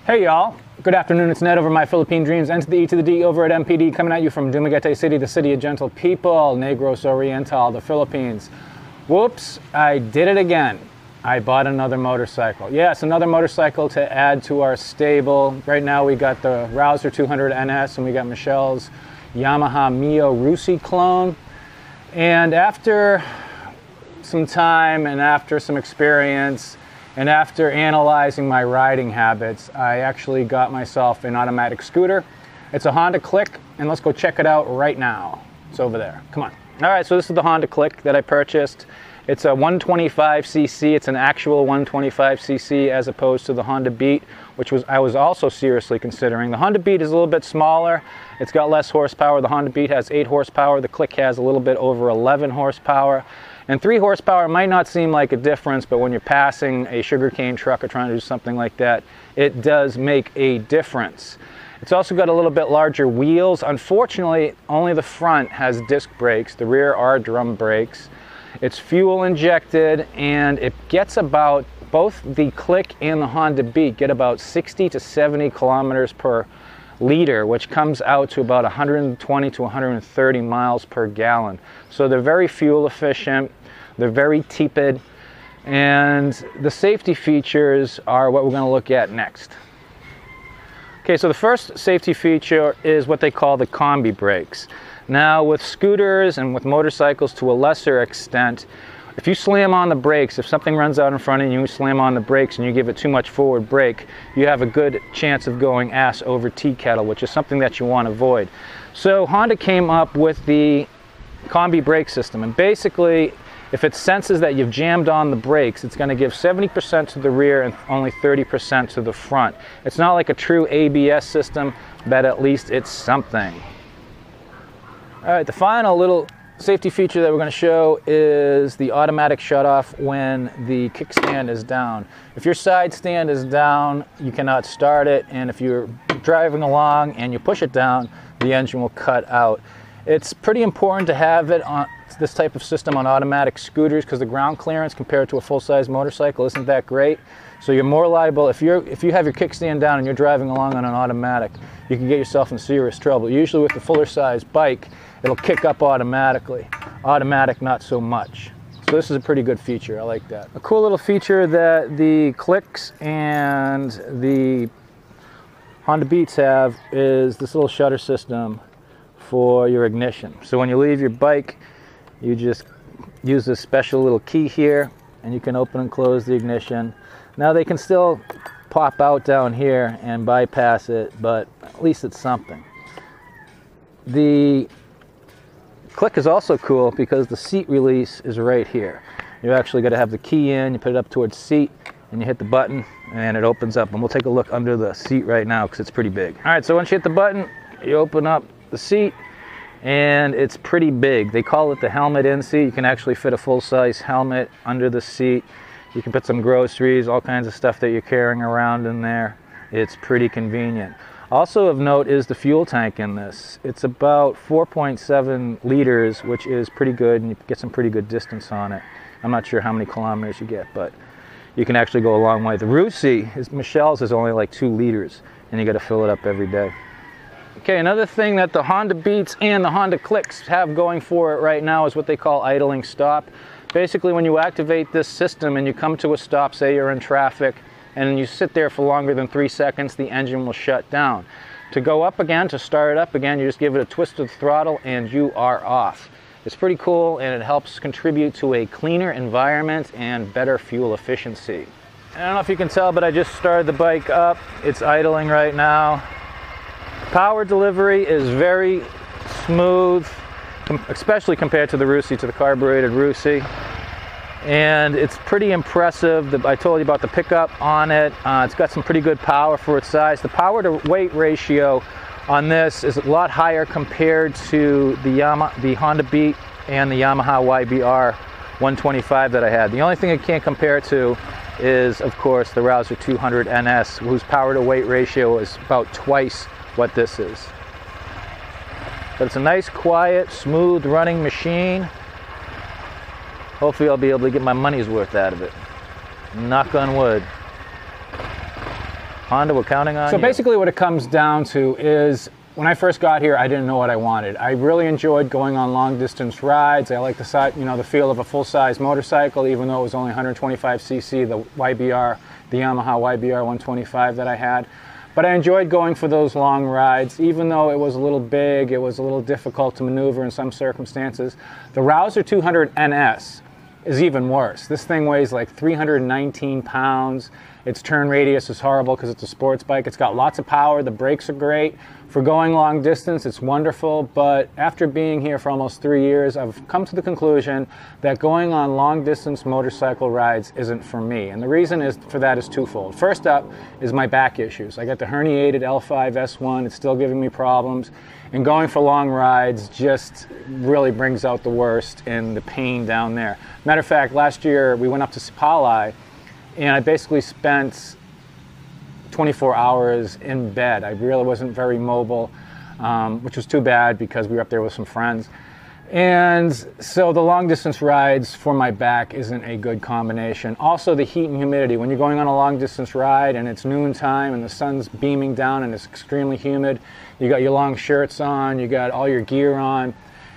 Hey y'all, good afternoon, it's Ned over My Philippine Dreams, N to the E to the D over at MPD, coming at you from Dumaguete City, the city of gentle people, Negros Oriental, the Philippines. Whoops, I did it again. I bought another motorcycle. Yes, another motorcycle to add to our stable. Right now we got the Rouser 200 NS and we got Michell's Yamaha Mio RUSI clone. And after some time and after some experience, and after analyzing my riding habits, I actually got myself an automatic scooter. It's a Honda Click, and let's go check it out right now. It's over there, come on. All right, so this is the Honda Click that I purchased. It's a 125cc, it's an actual 125cc as opposed to the Honda Beat, which I was also seriously considering. The Honda Beat is a little bit smaller, it's got less horsepower. The Honda Beat has 8 horsepower, the Click has a little bit over 11 horsepower. And 3 horsepower might not seem like a difference, but when you're passing a sugarcane truck or trying to do something like that, it does make a difference. It's also got a little bit larger wheels. Unfortunately, only the front has disc brakes, the rear are drum brakes. It's fuel injected, and it gets about, both the Click and the Honda Beat get about 60 to 70 kilometers per liter, which comes out to about 120 to 130 miles per gallon. So they're very fuel efficient, they're very tepid, and the safety features are what we're going to look at next. Okay, so the first safety feature is what they call the combi brakes. Now with scooters and with motorcycles to a lesser extent, if you slam on the brakes, if something runs out in front of you, you slam on the brakes and you give it too much forward brake, you have a good chance of going ass over tea kettle, which is something that you want to avoid. So Honda came up with the combi brake system, and basically if it senses that you've jammed on the brakes, it's going to give 70% to the rear and only 30% to the front. It's not like a true ABS system, but at least it's something. All right, the final little safety feature that we're going to show is the automatic shutoff when the kickstand is down. If your side stand is down, you cannot start it, and if you're driving along and you push it down, the engine will cut out. It's pretty important to have it on this type of system on automatic scooters because the ground clearance compared to a full-size motorcycle isn't that great. So you're more liable, if you have your kickstand down and you're driving along on an automatic, you can get yourself in serious trouble. Usually with the fuller size bike, it'll kick up automatically. Automatic, not so much. So this is a pretty good feature, I like that. A cool little feature that the Clicks and the Honda Beats have is this little shutter system for your ignition. So when you leave your bike, you just use this special little key here and you can open and close the ignition. Now they can still pop out down here and bypass it, but at least it's something. The Click is also cool because the seat release is right here. You actually got to have the key in, you put it up towards the seat, and you hit the button, and it opens up. And we'll take a look under the seat right now because it's pretty big. All right, so once you hit the button, you open up the seat, and it's pretty big. They call it the helmet in seat. You can actually fit a full-size helmet under the seat. You can put some groceries, all kinds of stuff that you're carrying around in there. It's pretty convenient. Also of note is the fuel tank in this. It's about 4.7 liters, which is pretty good, and you get some pretty good distance on it. I'm not sure how many kilometers you get, but you can actually go a long way. The RUSI, Michelle's, is only like 2 liters, and you got to fill it up every day. Okay, another thing that the Honda Beats and the Honda Clicks have going for it right now is what they call idling stop. Basically, when you activate this system and you come to a stop, say you're in traffic, and you sit there for longer than 3 seconds, the engine will shut down. To go up again, to start it up again, you just give it a twist of the throttle and you are off. It's pretty cool, and it helps contribute to a cleaner environment and better fuel efficiency. I don't know if you can tell, but I just started the bike up. It's idling right now. Power delivery is very smooth, especially compared to the RUSI, to the carbureted RUSI. And it's pretty impressive. I told you about the pickup on it. It's got some pretty good power for its size. The power to weight ratio on this is a lot higher compared to the Honda Beat and the Yamaha YBR 125 that I had. The only thing it can't compare to is, of course, the Rouser 200 NS, whose power to weight ratio is about twice what this is. But it's a nice, quiet, smooth running machine. Hopefully I'll be able to get my money's worth out of it. Knock on wood. Honda, we're counting on So you. basically what it comes down to is, when I first got here, I didn't know what I wanted. I really enjoyed going on long distance rides. I like the, you know, the feel of a full-size motorcycle, even though it was only 125 cc, the YBR, the Yamaha YBR 125 that I had. But I enjoyed going for those long rides, even though it was a little big, it was a little difficult to maneuver in some circumstances. The Rouser 200 NS is even worse. This thing weighs like 319 pounds. Its turn radius is horrible because it's a sports bike. It's got lots of power. The brakes are great. For going long distance, it's wonderful. But after being here for almost 3 years, I've come to the conclusion that going on long distance motorcycle rides isn't for me. And the reason for that is twofold. First up is my back issues. I got the herniated L5-S1. It's still giving me problems. And going for long rides just really brings out the worst in the pain down there. Matter of fact, last year we went up to Sapali, and I basically spent 24 hours in bed. I really wasn't very mobile, which was too bad because we were up there with some friends. And so the long distance rides for my back isn't a good combination. Also the heat and humidity. When you're going on a long distance ride and it's noontime and the sun's beaming down and it's extremely humid, you got your long shirts on, you got all your gear on,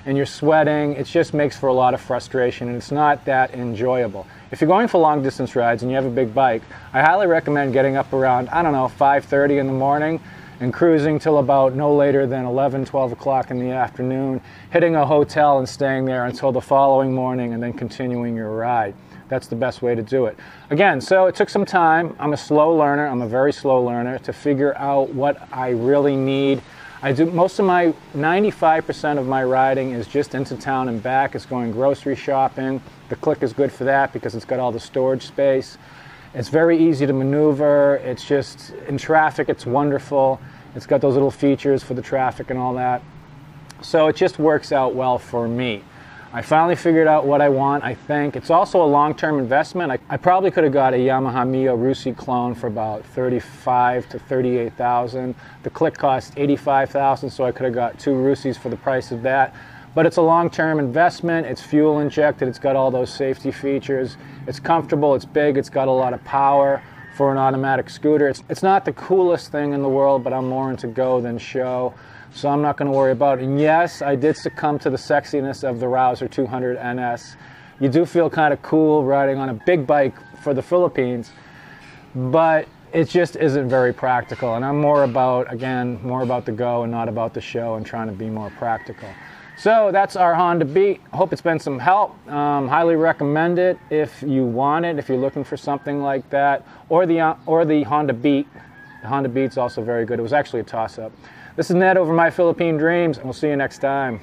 and you're sweating, it just makes for a lot of frustration, and it's not that enjoyable. If you're going for long distance rides and you have a big bike, I highly recommend getting up around, I don't know, 5:30 in the morning and cruising till about no later than 11, 12 o'clock in the afternoon, hitting a hotel and staying there until the following morning and then continuing your ride. That's the best way to do it. Again, so it took some time. I'm a slow learner, I'm a very slow learner, to figure out what I really need. I do most of my 95% of my riding is just into town and back. It's going grocery shopping. The Click is good for that because it's got all the storage space. It's very easy to maneuver. It's just in traffic, it's wonderful. It's got those little features for the traffic and all that. So it just works out well for me. I finally figured out what I want, I think. It's also a long-term investment. I probably could have got a Yamaha Mio RUSI clone for about $35,000 to $38,000. The Click cost $85,000, so I could have got 2 RUSIs for the price of that. But it's a long-term investment. It's fuel injected. It's got all those safety features. It's comfortable. It's big. It's got a lot of power for an automatic scooter. It's not the coolest thing in the world, but I'm more into go than show. So I'm not going to worry about it. And yes, I did succumb to the sexiness of the Rouser 200 NS. You do feel kind of cool riding on a big bike for the Philippines, but it just isn't very practical. And I'm more about, again, more about the go and not about the show, and trying to be more practical. So that's our Honda Beat. Hope it's been some help. Highly recommend it if you want it, if you're looking for something like that, or the Honda Beat. The Honda Beat's also very good. It was actually a toss-up. This is Ned over My Philippine Dreams, and we'll see you next time.